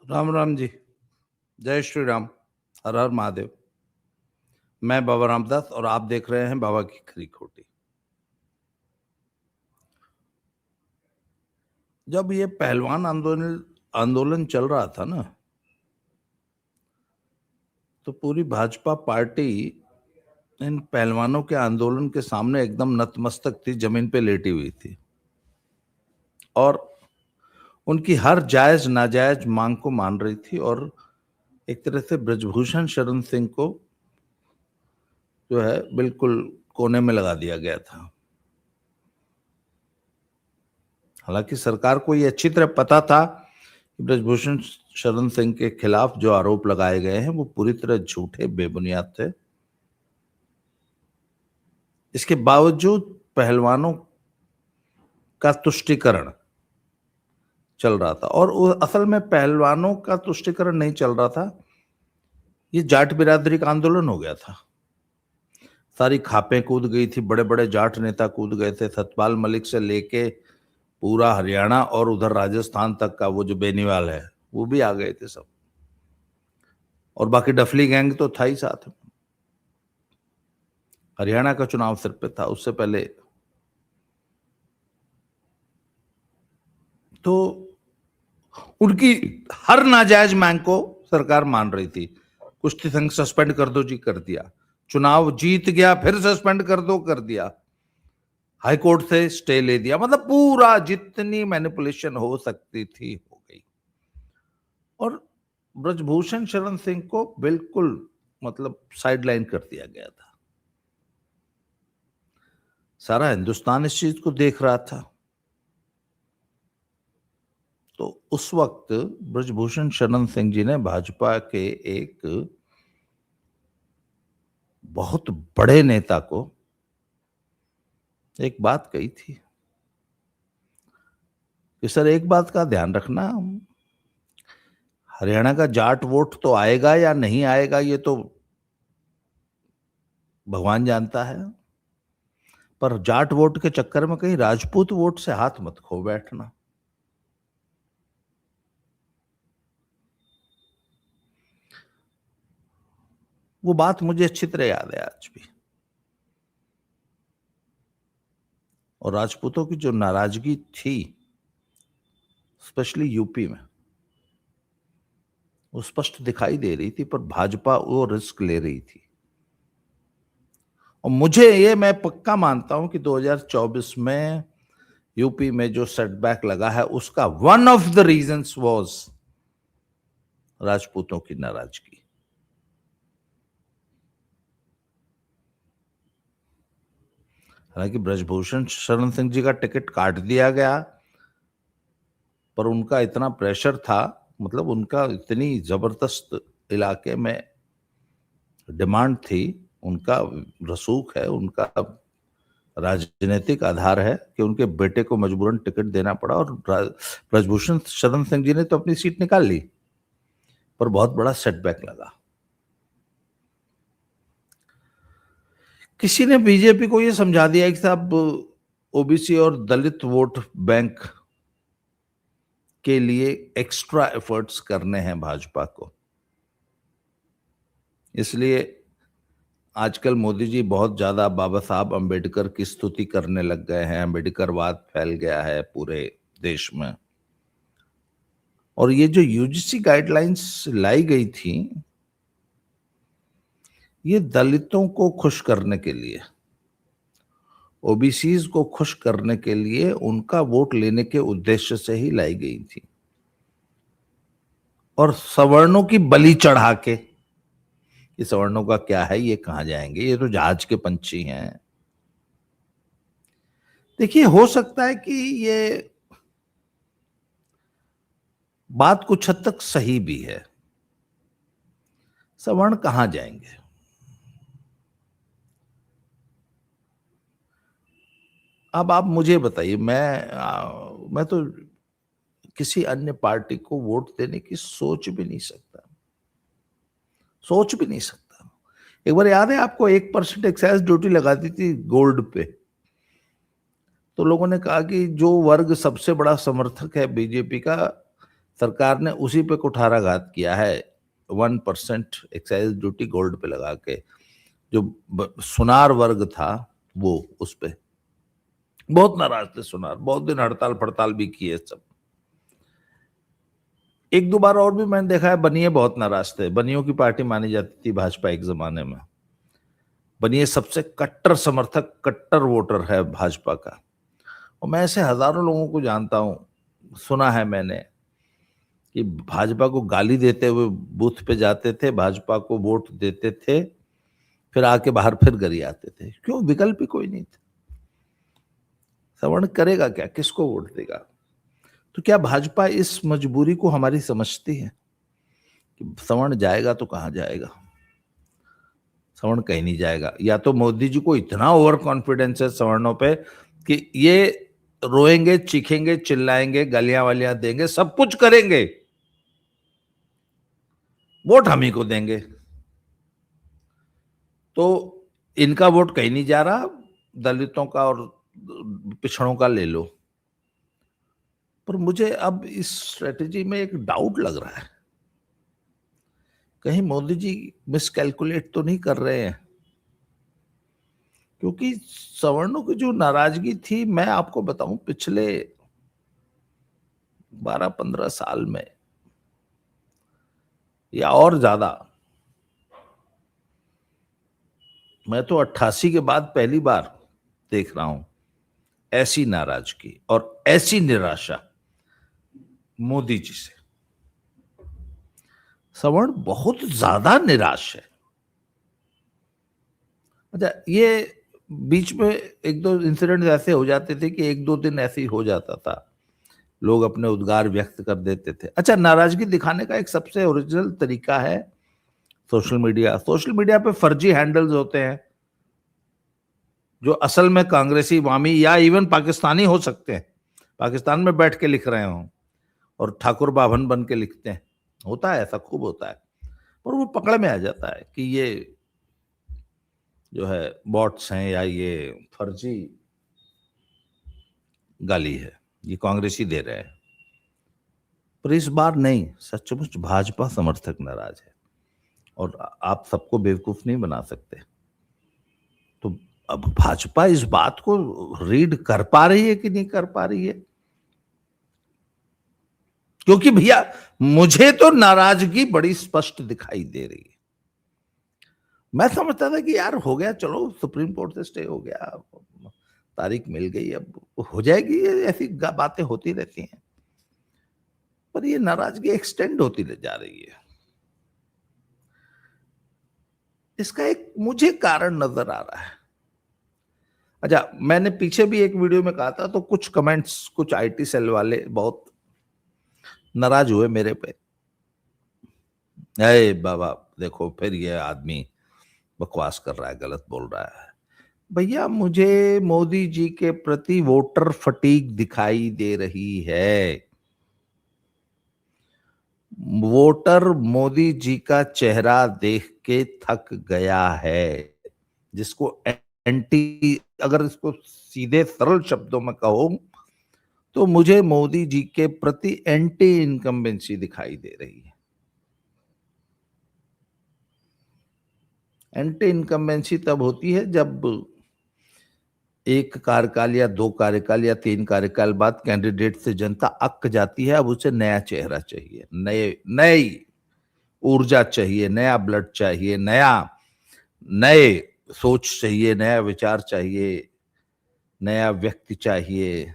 राम राम जी। जय श्री राम। हर हर महादेव। मैं बाबा रामदास और आप देख रहे हैं बाबा की खरी खोटी। जब ये पहलवान आंदोलन आंदोलन चल रहा था ना, तो पूरी भाजपा पार्टी इन पहलवानों के आंदोलन के सामने एकदम नतमस्तक थी, जमीन पे लेटी हुई थी और उनकी हर जायज नाजायज मांग को मान रही थी। और एक तरह से ब्रजभूषण शरण सिंह को जो है बिल्कुल कोने में लगा दिया गया था। हालांकि सरकार को ये अच्छी तरह पता था कि ब्रजभूषण शरण सिंह के खिलाफ जो आरोप लगाए गए हैं वो पूरी तरह झूठे, बेबुनियाद थे। इसके बावजूद पहलवानों का तुष्टीकरण चल रहा था और असल में पहलवानों का तुष्टीकरण नहीं चल रहा था, ये जाट बिरादरी का आंदोलन हो गया था। सारी खापें कूद गई थी, बड़े बड़े जाट नेता कूद गए थे, सतपाल मलिक से लेके पूरा हरियाणा और उधर राजस्थान तक का वो जो बेनीवाल है वो भी आ गए थे सब, और बाकी डफली गैंग तो था ही साथ में। हरियाणा का चुनाव सिर पे था, उससे पहले तो उनकी हर नाजायज मांग को सरकार मान रही थी। कुश्ती संघ सस्पेंड कर दो जी, कर दिया। चुनाव जीत गया, फिर सस्पेंड कर दो, कर दिया। हाई कोर्ट से स्टे ले दिया, मतलब पूरा जितनी मैनिपुलेशन हो सकती थी हो गई। और ब्रजभूषण शरण सिंह को बिल्कुल मतलब साइडलाइन कर दिया गया था। सारा हिंदुस्तान इस चीज को देख रहा था। तो उस वक्त ब्रजभूषण शरण सिंह जी ने भाजपा के एक बहुत बड़े नेता को एक बात कही थी कि सर, एक बात का ध्यान रखना, हरियाणा का जाट वोट तो आएगा या नहीं आएगा ये तो भगवान जानता है, पर जाट वोट के चक्कर में कहीं राजपूत वोट से हाथ मत खो बैठना। वो बात मुझे अच्छी तरह याद है आज भी। और राजपूतों की जो नाराजगी थी स्पेशली यूपी में, वो स्पष्ट दिखाई दे रही थी, पर भाजपा वो रिस्क ले रही थी। और मुझे ये, मैं पक्का मानता हूं कि 2024 में यूपी में जो सेटबैक लगा है उसका one of the reasons was राजपूतों की नाराजगी। हालांकि ब्रजभूषण शरण सिंह जी का टिकट काट दिया गया, पर उनका इतना प्रेशर था, मतलब उनका इतनी जबरदस्त इलाके में डिमांड थी, उनका रसूख है, उनका राजनीतिक आधार है कि उनके बेटे को मजबूरन टिकट देना पड़ा। और ब्रजभूषण शरण सिंह जी ने तो अपनी सीट निकाल ली, पर बहुत बड़ा सेटबैक लगा। किसी ने बीजेपी को यह समझा दिया कि साहब ओबीसी और दलित वोट बैंक के लिए एक्स्ट्रा एफर्ट्स करने हैं भाजपा को, इसलिए आजकल मोदी जी बहुत ज्यादा बाबा साहब अंबेडकर की स्तुति करने लग गए हैं। अंबेडकरवाद फैल गया है पूरे देश में। और ये जो यूजीसी गाइडलाइंस लाई गई थी, ये दलितों को खुश करने के लिए, ओबीसीज को खुश करने के लिए, उनका वोट लेने के उद्देश्य से ही लाई गई थी। और सवर्णों की बलि चढ़ा के, ये सवर्णों का क्या है, ये कहां जाएंगे, ये तो जहाज के पंछी हैं। देखिए, हो सकता है कि ये बात कुछ हद तक सही भी है। सवर्ण कहां जाएंगे? अब आप मुझे बताइए, मैं तो किसी अन्य पार्टी को वोट देने की सोच भी नहीं सकता, सोच भी नहीं सकता। एक बार याद है आपको, 1% एक्साइज ड्यूटी लगा दी थी गोल्ड पे, तो लोगों ने कहा कि जो वर्ग सबसे बड़ा समर्थक है बीजेपी का, सरकार ने उसी पे कुठाराघात किया है, 1% एक्साइज ड्यूटी गोल्ड पे लगा के, जो सुनार वर्ग था वो उस पे बहुत नाराज थे। सुनार बहुत दिन हड़ताल फड़ताल भी किए सब। एक दो बार और भी मैंने देखा है, बनिए बहुत नाराज थे। बनियों की पार्टी मानी जाती थी भाजपा एक जमाने में। बनिए सबसे कट्टर समर्थक, कट्टर वोटर है भाजपा का। और मैं ऐसे हजारों लोगों को जानता हूं, सुना है मैंने कि भाजपा को गाली देते हुए बूथ पे जाते थे, भाजपा को वोट देते थे, फिर आके बाहर फिर गरी आते थे। क्यों? विकल्प ही कोई नहीं था। सवर्ण करेगा क्या? किसको वोट देगा? तो क्या भाजपा इस मजबूरी को हमारी समझती है कि सवर्ण जाएगा तो कहां जाएगा? सवर्ण कहीं नहीं जाएगा। या तो मोदी जी को इतना ओवर कॉन्फिडेंस है सवर्णों पे कि ये रोएंगे, चीखेंगे, चिल्लाएंगे, गालियां वालियां देंगे, सब कुछ करेंगे, वोट हम ही को देंगे। तो इनका वोट कहीं नहीं जा रहा, दलितों का और पिछड़ों का ले लो। पर मुझे अब इस स्ट्रेटेजी में एक डाउट लग रहा है, कहीं मोदी जी मिसकैलकुलेट तो नहीं कर रहे हैं? क्योंकि सवर्णों की जो नाराजगी थी, मैं आपको बताऊं, पिछले 12-15 साल में या और ज्यादा, मैं तो 88 के बाद पहली बार देख रहा हूं ऐसी नाराजगी और ऐसी निराशा मोदी जी से। सवर्ण बहुत ज्यादा निराश है। अच्छा, ये बीच में एक दो इंसिडेंट ऐसे हो जाते थे कि एक दो दिन ऐसे ही हो जाता था, लोग अपने उद्गार व्यक्त कर देते थे। अच्छा, नाराजगी दिखाने का एक सबसे ओरिजिनल तरीका है सोशल मीडिया। सोशल मीडिया पे फर्जी हैंडल्स होते हैं जो असल में कांग्रेसी, वामी या इवन पाकिस्तानी हो सकते हैं, पाकिस्तान में बैठ के लिख रहे हों और ठाकुर बाभन बन के लिखते हैं। होता है ऐसा, खूब होता है। और वो पकड़ में आ जाता है कि ये जो है बॉट्स हैं या ये फर्जी गाली है, ये कांग्रेसी दे रहे हैं। पर इस बार नहीं, सचमुच भाजपा समर्थक नाराज है और आप सबको बेवकूफ नहीं बना सकते। तो अब भाजपा इस बात को रीड कर पा रही है कि नहीं कर पा रही है? क्योंकि भैया मुझे तो नाराजगी बड़ी स्पष्ट दिखाई दे रही है। मैं समझता था कि यार हो गया, चलो सुप्रीम कोर्ट से स्टे हो गया, तारीख मिल गई, अब हो जाएगी, ऐसी बातें होती रहती हैं। पर ये नाराजगी एक्सटेंड होती जा रही है। इसका एक मुझे कारण नजर आ रहा है। अच्छा, मैंने पीछे भी एक वीडियो में कहा था, तो कुछ कमेंट्स, कुछ आईटी सेल वाले बहुत नाराज हुए मेरे पे। अरे बाबा देखो, फिर ये आदमी बकवास कर रहा है, गलत बोल रहा है। भैया मुझे मोदी जी के प्रति वोटर फटीग दिखाई दे रही है। वोटर मोदी जी का चेहरा देख के थक गया है। जिसको एंटी, अगर इसको सीधे सरल शब्दों में कहो तो मुझे मोदी जी के प्रति एंटी इनकम्बेंसी दिखाई दे रही है। एंटी इनकम्बेंसी तब होती है जब एक कार्यकाल या दो कार्यकाल या तीन कार्यकाल बाद कैंडिडेट से जनता अक जाती है, अब उसे नया चेहरा चाहिए, नई ऊर्जा चाहिए, नया ब्लड चाहिए, नए सोच चाहिए, नया विचार चाहिए, नया व्यक्ति चाहिए।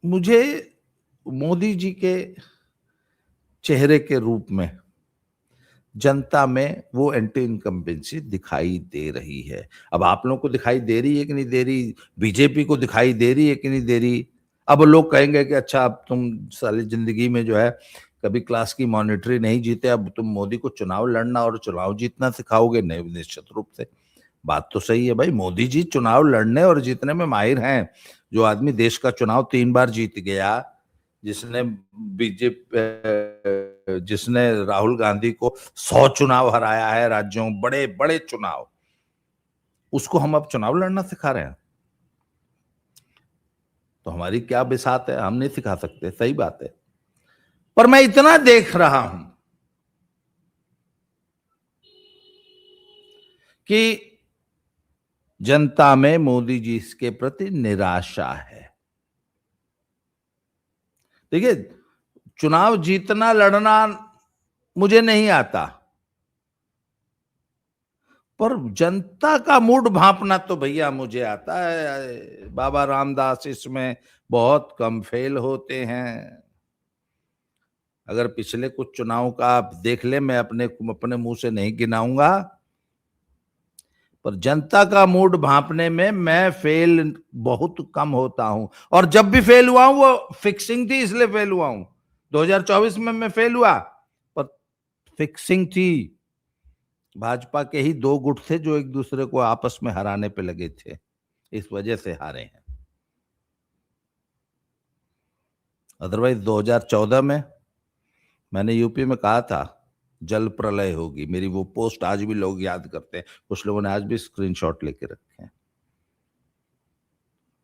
मुझे मोदी जी के चेहरे के रूप में जनता में वो एंटी इनकम्बेंसी दिखाई दे रही है। अब आप लोगों को दिखाई दे रही है कि नहीं दे रही, बीजेपी को दिखाई दे रही है कि नहीं दे रही? अब लोग कहेंगे कि अच्छा, अब तुम सारी जिंदगी में जो है कभी क्लास की मॉनिटरी नहीं जीते, अब तुम मोदी को चुनाव लड़ना और चुनाव जीतना सिखाओगे। नहीं, निश्चित रूप से बात तो सही है भाई, मोदी जी चुनाव लड़ने और जीतने में माहिर हैं। जो आदमी देश का चुनाव 3 बार जीत गया, जिसने बीजेपी, जिसने राहुल गांधी को 100 चुनाव हराया है राज्यों, बड़े बड़े चुनाव, उसको हम अब चुनाव लड़ना सिखा रहे हैं? तो हमारी क्या बिसात है, हम नहीं सिखा सकते, सही बात है। पर मैं इतना देख रहा हूं कि जनता में मोदी जी के प्रति निराशा है। देखिए, चुनाव जीतना लड़ना मुझे नहीं आता, पर जनता का मूड भांपना तो भैया मुझे आता है। बाबा रामदास इसमें बहुत कम फेल होते हैं। अगर पिछले कुछ चुनाव का आप देख ले, मैं अपने मुंह से नहीं गिनाऊंगा, पर जनता का मूड भांपने में मैं फेल बहुत कम होता हूं। और जब भी फेल हुआ हूं वो फिक्सिंग थी, इसलिए फेल हुआ हूं। 2024 में मैं फेल हुआ, पर फिक्सिंग थी। भाजपा के ही दो गुट थे जो एक दूसरे को आपस में हराने पे लगे थे, इस वजह से हारे हैं। अदरवाइज 2014 में मैंने यूपी में कहा था जल प्रलय होगी। मेरी वो पोस्ट आज भी लोग याद करते हैं, कुछ लोगों ने आज भी स्क्रीनशॉट लेके रखे हैं।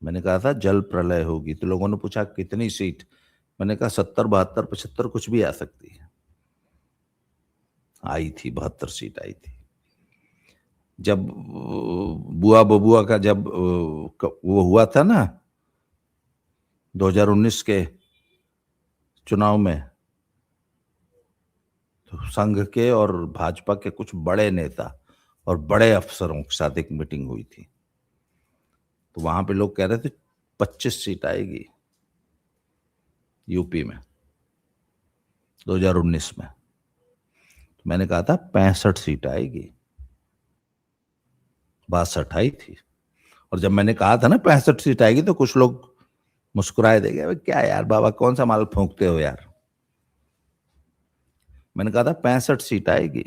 मैंने कहा था जल प्रलय होगी, तो लोगों ने पूछा कितनी सीट, मैंने कहा 70, 72, 75 कुछ भी आ सकती है। आई थी 72 सीट आई थी। जब बुआ बबुआ का जब वो हुआ था ना 2019 के चुनाव में, तो संघ के और भाजपा के कुछ बड़े नेता और बड़े अफसरों के साथ एक मीटिंग हुई थी, तो वहां पे लोग कह रहे थे 25 सीट आएगी यूपी में 2019 में। तो मैंने कहा था 65 सीट आएगी, 62 आई थी। और जब मैंने कहा था ना 65 सीट आएगी, तो कुछ लोग मुस्कुराए देंगे, क्या यार बाबा कौन सा माल फूंकते हो यार। मैंने कहा था 65 सीट आएगी।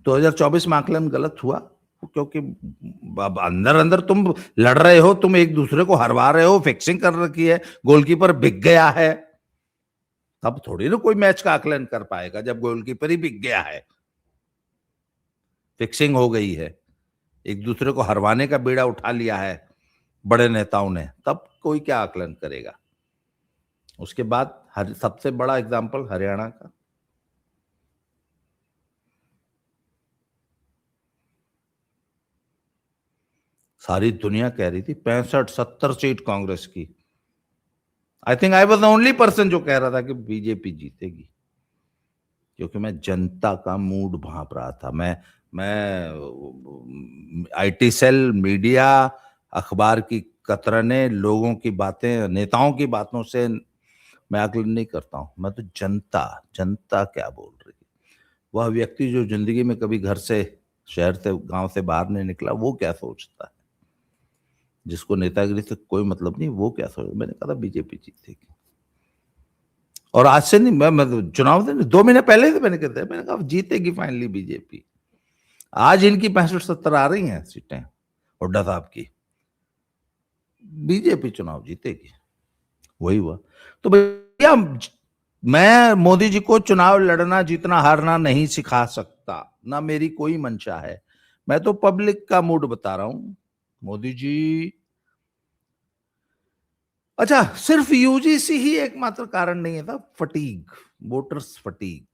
2024 में आकलन गलत हुआ, क्योंकि अंदर अंदर तुम लड़ रहे हो, तुम एक दूसरे को हरवा रहे हो, फिक्सिंग कर रखी है, गोलकीपर बिक गया है। तब थोड़ी ना कोई मैच का आकलन कर पाएगा, जब गोलकीपर ही बिक गया है, फिक्सिंग हो गई है, एक दूसरे को हरवाने का बीड़ा उठा लिया है बड़े नेताओं ने, तब कोई क्या आकलन करेगा। उसके बाद सबसे बड़ा एग्जाम्पल हरियाणा का, सारी दुनिया कह रही थी 65-70 सीट कांग्रेस की। I think I was the only person जो कह रहा था कि बीजेपी जीतेगी, क्योंकि मैं जनता का मूड भांप रहा था। मैं आईटी सेल, मीडिया, अखबार की कतरने, लोगों की बातें, नेताओं की बातों से मैं आकलन नहीं करता हूं। मैं तो जनता, जनता क्या बोल रही है, वह व्यक्ति जो जिंदगी में कभी घर से, शहर से, गांव से बाहर नहीं निकला, वो क्या सोचता है, जिसको नेतागिरी से कोई मतलब नहीं, वो क्या सोच। मैंने कहा था बीजेपी जीतेगी। और आज से नहीं, मैं तो चुनाव से 2 महीने पहले से मैंने कहता है, मैंने कहा जीतेगी फाइनली बीजेपी। आज इनकी 65-70 आ रही हैं सीटें हुड्डा साहब की, बीजेपी चुनाव जीतेगी। वही हुआ। तो भैया मैं मोदी जी को चुनाव लड़ना, जीतना, हारना नहीं सिखा सकता, ना मेरी कोई मंशा है। मैं तो पब्लिक का मूड बता रहा हूं। मोदी जी, अच्छा सिर्फ यूजीसी ही एकमात्र कारण नहीं है था, फटीग, वोटर्स फटीग।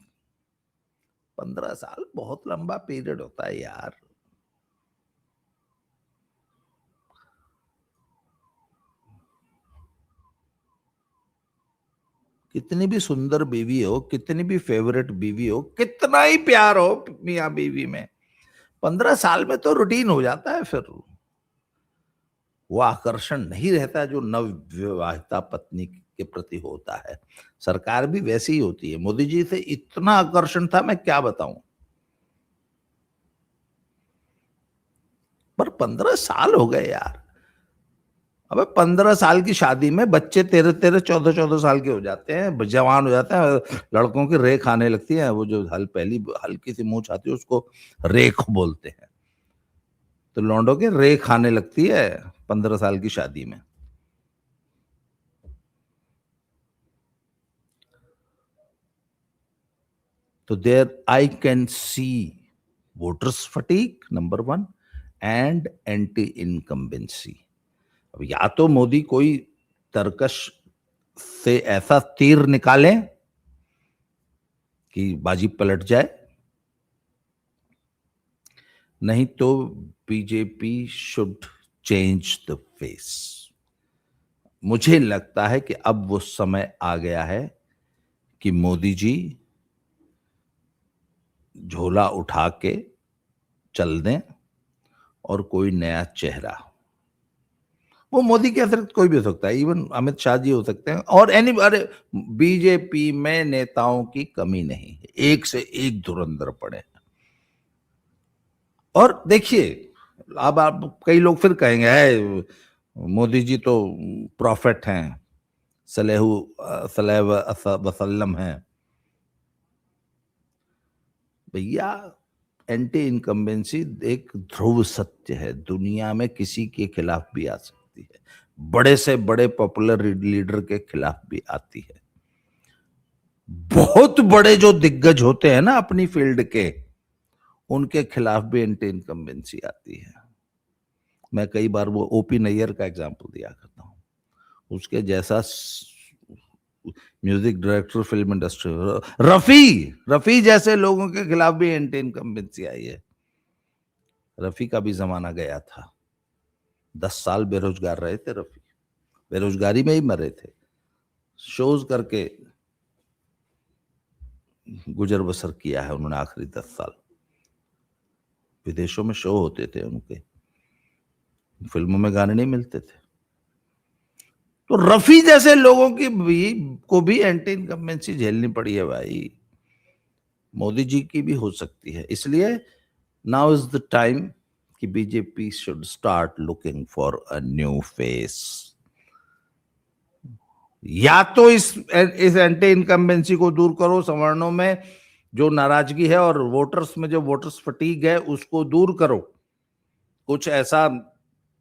15 साल बहुत लंबा पीरियड होता है यार। कितनी भी सुंदर बीवी हो, कितनी भी फेवरेट बीवी हो, कितना ही प्यार हो मियां बीवी में, 15 साल में तो रूटीन हो जाता है। फिर वो आकर्षण नहीं रहता जो नव विवाहिता पत्नी के प्रति होता है। सरकार भी वैसी ही होती है। मोदी जी से इतना आकर्षण था, मैं क्या बताऊं। पर 15 साल हो गए यार। अबे 15 साल की शादी में बच्चे 13-13, 14-14 साल के हो जाते हैं, जवान हो जाते हैं, लड़कों की रेख आने लगती है। वो जो पहली हल्की सी मूंछ आती है उसको रेख बोलते हैं। तो लौंडों के रेख आने लगती है 15 साल की शादी में। तो there I can see voters fatigue number 1 and anti incumbency. अब या तो मोदी कोई तरकश से ऐसा तीर निकालें कि बाजी पलट जाए, नहीं तो BJP should change the face. मुझे लगता है कि अब वो समय आ गया है कि मोदी जी झोला उठा के चल दें और कोई नया चेहरा, वो मोदी के अतिरिक्त कोई भी हो सकता है, इवन अमित शाह जी हो सकते हैं, और अरे बीजेपी में नेताओं की कमी नहीं है, एक से एक धुरंधर पड़े। और देखिए, अब आप कई लोग फिर कहेंगे है मोदी जी तो प्रॉफिट हैं, सलेह वसल्लम हैं। भैया, एंटी इनकम्बेंसी एक ध्रुव सत्य है, दुनिया में किसी के खिलाफ भी आ सकती है, बड़े से बड़े पॉपुलर लीडर के खिलाफ भी आती है। बहुत बड़े जो दिग्गज होते हैं ना अपनी फील्ड के, उनके खिलाफ भी एंटी इनकम्बेंसी आती है। मैं कई बार वो ओपी नैयर का एग्जांपल दिया करता हूं, उसके जैसा music director film industry, Rafi जैसे लोगों के खिलाफ भी एंटी इनकम्बेंसी आई है। रफी का भी जमाना गया था, 10 साल बेरोजगार रहे थे रफी, बेरोजगारी में ही मरे थे, शोज करके गुजर बसर किया है उन्होंने आखिरी 10 साल। विदेशों में शो होते थे उनके, फिल्मों में गाने नहीं मिलते थे। तो रफी जैसे लोगों को भी एंटी इनकम्बेंसी झेलनी पड़ी है भाई, मोदी जी की भी हो सकती है। इसलिए नाउ इज द टाइम कि BJP should start looking for a new face. या तो इस एंटी इनकम्बेंसी को दूर करो, सवर्णों में जो नाराजगी है और वोटर्स में जो वोटर्स फटीग है उसको दूर करो, कुछ ऐसा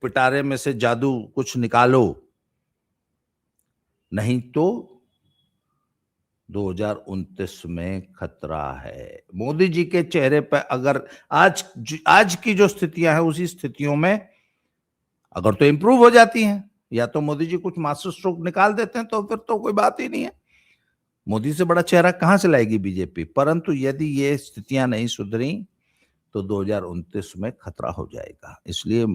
पिटारे में से जादू कुछ निकालो, नहीं तो 2029 में खतरा है। मोदी जी के चेहरे पर अगर आज की जो स्थितियां हैं उसी स्थितियों में अगर तो इंप्रूव हो जाती हैं, या तो मोदी जी कुछ मास्टर स्ट्रोक निकाल देते हैं, तो फिर तो कोई बात ही नहीं है, मोदी से बड़ा चेहरा कहां से लाएगी बीजेपी। परंतु यदि ये स्थितियां नहीं सुधरी तो 2029 में खतरा हो जाएगा। इसलिए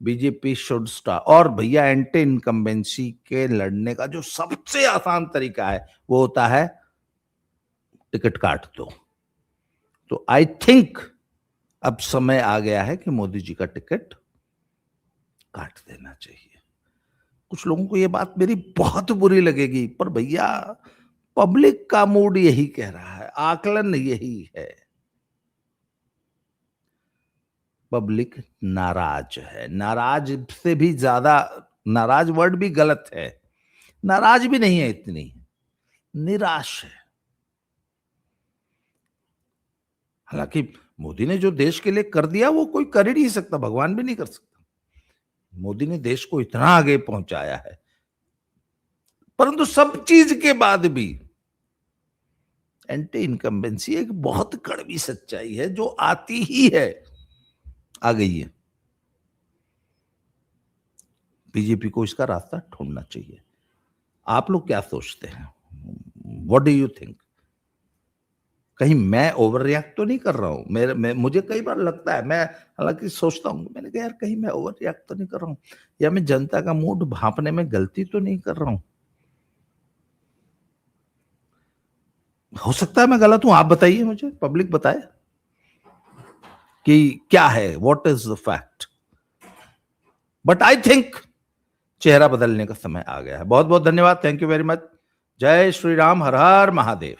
बीजेपी शुड स्टार्ट। और भैया, एंटी इनकम्बेंसी के लड़ने का जो सबसे आसान तरीका है वो होता है टिकट काट दो। तो आई थिंक अब समय आ गया है कि मोदी जी का टिकट काट देना चाहिए। कुछ लोगों को ये बात मेरी बहुत बुरी लगेगी, पर भैया पब्लिक का मूड यही कह रहा है, आकलन यही है, पब्लिक नाराज है। नाराज से भी ज्यादा, नाराज वर्ड भी गलत है, नाराज भी नहीं है, इतनी निराश है। हालांकि मोदी ने जो देश के लिए कर दिया वो कोई कर ही नहीं सकता, भगवान भी नहीं कर सकता। मोदी ने देश को इतना आगे पहुंचाया है, परंतु सब चीज के बाद भी एंटी इनकम्बेंसी एक बहुत कड़वी सच्चाई है जो आती ही है, आ गई है। बीजेपी को इसका रास्ता ढूंढना चाहिए। आप लोग क्या सोचते हैं? What do you think? कहीं मैं ओवर रिएक्ट तो नहीं कर रहा हूं? मुझे कई बार लगता है, मैं हालांकि सोचता हूं, मैंने कहा यार कहीं मैं ओवर रिएक्ट तो नहीं कर रहा हूं, या मैं जनता का मूड भांपने में गलती तो नहीं कर रहा हूं? हो सकता है मैं गलत हूं, आप बताइए मुझे, पब्लिक बताए कि क्या है, what is the fact. But I think चेहरा बदलने का समय आ गया है। बहुत बहुत धन्यवाद, थैंक यू वेरी मच। जय श्री राम, हर हर महादेव।